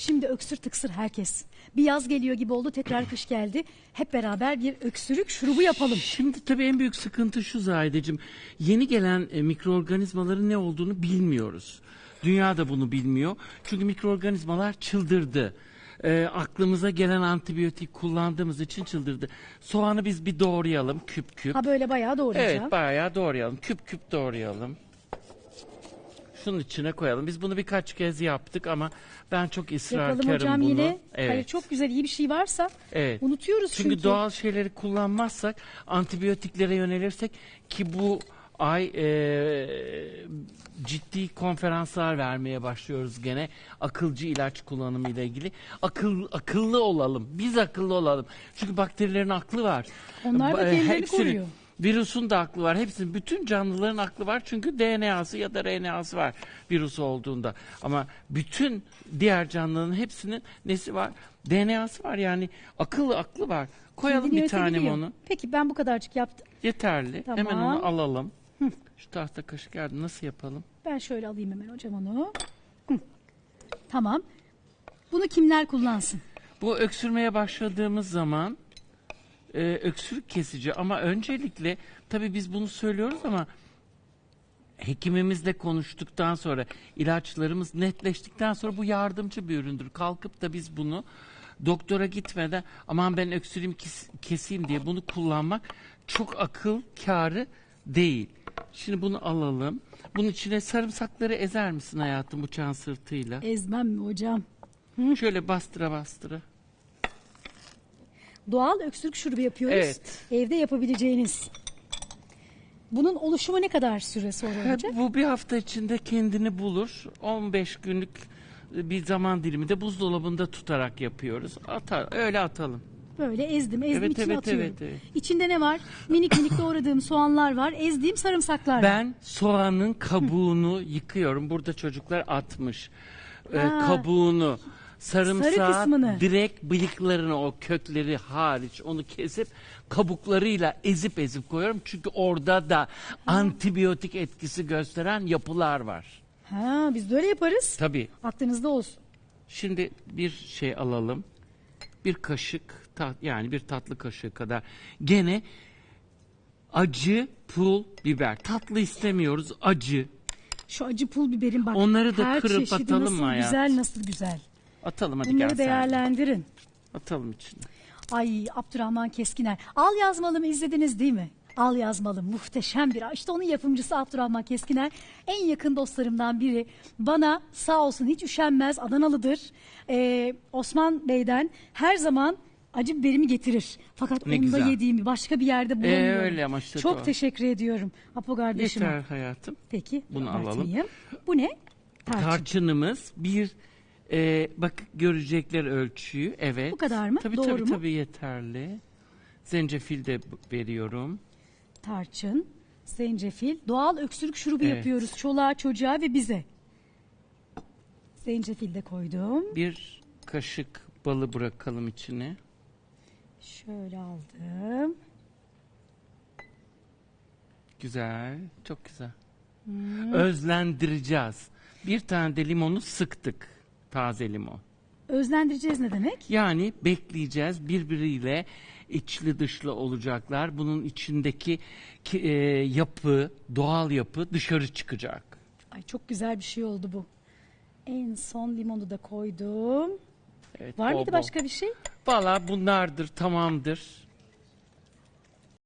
Şimdi öksür tıksır herkes. Bir yaz geliyor gibi oldu, tekrar kış geldi. Hep beraber bir öksürük şurubu yapalım. Şimdi tabii en büyük sıkıntı şu Zahideciğim. Yeni gelen mikroorganizmaların ne olduğunu bilmiyoruz. Dünya da bunu bilmiyor. Çünkü mikroorganizmalar çıldırdı. Aklımıza gelen antibiyotik kullandığımız için çıldırdı. Soğanı biz bir doğrayalım küp küp. Ha, böyle bayağı doğrayacağım. Evet, bayağı doğrayalım. Küp küp doğrayalım. Şunun içine koyalım. Biz bunu birkaç kez yaptık ama ben çok Yapalım ısrarkarım hocam bunu. yine. Evet. Hayır, çok güzel, iyi bir şey varsa Evet. unutuyoruz çünkü. Çünkü doğal şeyleri kullanmazsak, antibiyotiklere yönelirsek ki bu ay ciddi konferanslar vermeye başlıyoruz gene akılcı ilaç kullanımı ile ilgili. Akıllı olalım. Biz akıllı olalım. Çünkü bakterilerin aklı var. Onlar da kendilerini koruyor. Virüsün de aklı var. Hepsinin, bütün canlıların aklı var. Çünkü DNA'sı ya da RNA'sı var virüs olduğunda. Ama bütün diğer canlıların hepsinin nesi var? DNA'sı var, yani aklı var. Koyalım Kendini bir tanem yönetebiliyor. onu. Peki, ben bu kadarcık yaptım. Yeterli. Tamam. Hemen onu alalım. Şu tahta kaşık yardım nasıl yapalım? Ben şöyle alayım hemen hocam onu. Tamam. Bunu kimler kullansın? Bu öksürmeye başladığımız zaman öksürük kesici, ama öncelikle tabii biz bunu söylüyoruz ama hekimimizle konuştuktan sonra, ilaçlarımız netleştikten sonra bu yardımcı bir üründür. Kalkıp da biz bunu doktora gitmeden aman ben öksüreyim keseyim diye bunu kullanmak çok akıl kârı değil. Şimdi bunu alalım. Bunun içine sarımsakları ezer misin hayatım bıçağın sırtıyla? Ezmem mi hocam? Şöyle bastıra bastıra. Doğal öksürük şurubu yapıyoruz. Evet. Evde yapabileceğiniz. Bunun oluşumu ne kadar süre sonra olacak? Bu bir hafta içinde kendini bulur. 15 günlük bir zaman diliminde buzdolabında tutarak yapıyoruz. Öyle atalım. Böyle ezdim Evet, içine evet, atıyorum. evet. İçinde ne var? Minik minik doğradığım soğanlar var. Ezdiğim sarımsaklar var. Ben soğanın kabuğunu yıkıyorum. Burada çocuklar atmış. Kabuğunu, Sarı sarımsağı kısmını. direkt bıyıklarını, o kökleri hariç onu kesip kabuklarıyla ezip koyuyorum. Çünkü orada da antibiyotik etkisi gösteren yapılar var. Ha, biz de öyle yaparız. Tabii. Aklınızda olsun. Şimdi bir şey alalım. Bir kaşık, yani bir tatlı kaşığı kadar. Gene acı pul biber. Tatlı istemiyoruz, acı. Şu acı pul biberin bak. Onları da her kırıp çeşidi atalım nasıl mı hayat? güzel, nasıl güzel. Atalım hadi, Bunları gel sen. değerlendirin. Atalım içine. Ay, Abdurrahman Keskiner. Al Yazmalım'ı izlediniz değil mi? Al Yazmalım muhteşem bir. İşte onun yapımcısı Abdurrahman Keskiner. En yakın dostlarımdan biri. Bana sağ olsun hiç üşenmez, Adanalıdır. Osman Bey'den her zaman acı biberimi getirir. Fakat Ne onda güzel. yediğimi başka bir yerde bulamıyorum. Öyle ama işte Çok o. teşekkür ediyorum Apo kardeşime. Yeter hayatım. Peki. Bunu abartmayayım. alalım. Bu ne? Tarçın. Tarçınımız bir, bak görecekler ölçüyü. Evet. Bu kadar mı? Tabii Doğru mu? tabii yeterli. Zencefil de veriyorum. Tarçın, zencefil, doğal öksürük şurubu Evet. yapıyoruz çoluğa, çocuğa ve bize. Zencefil de koydum. Bir kaşık balı bırakalım içine. Şöyle aldım. Güzel, çok güzel. Özlendireceğiz. Bir tane de limonu sıktık. Taze limon. Özlendireceğiz ne demek? Yani bekleyeceğiz, birbiriyle içli dışlı olacaklar. Bunun içindeki yapı, doğal yapı dışarı çıkacak. Ay, çok güzel bir şey oldu bu. En son limonu da koydum. Evet, Var bol mıydı bol. başka bir şey? Valla bunlardır, tamamdır.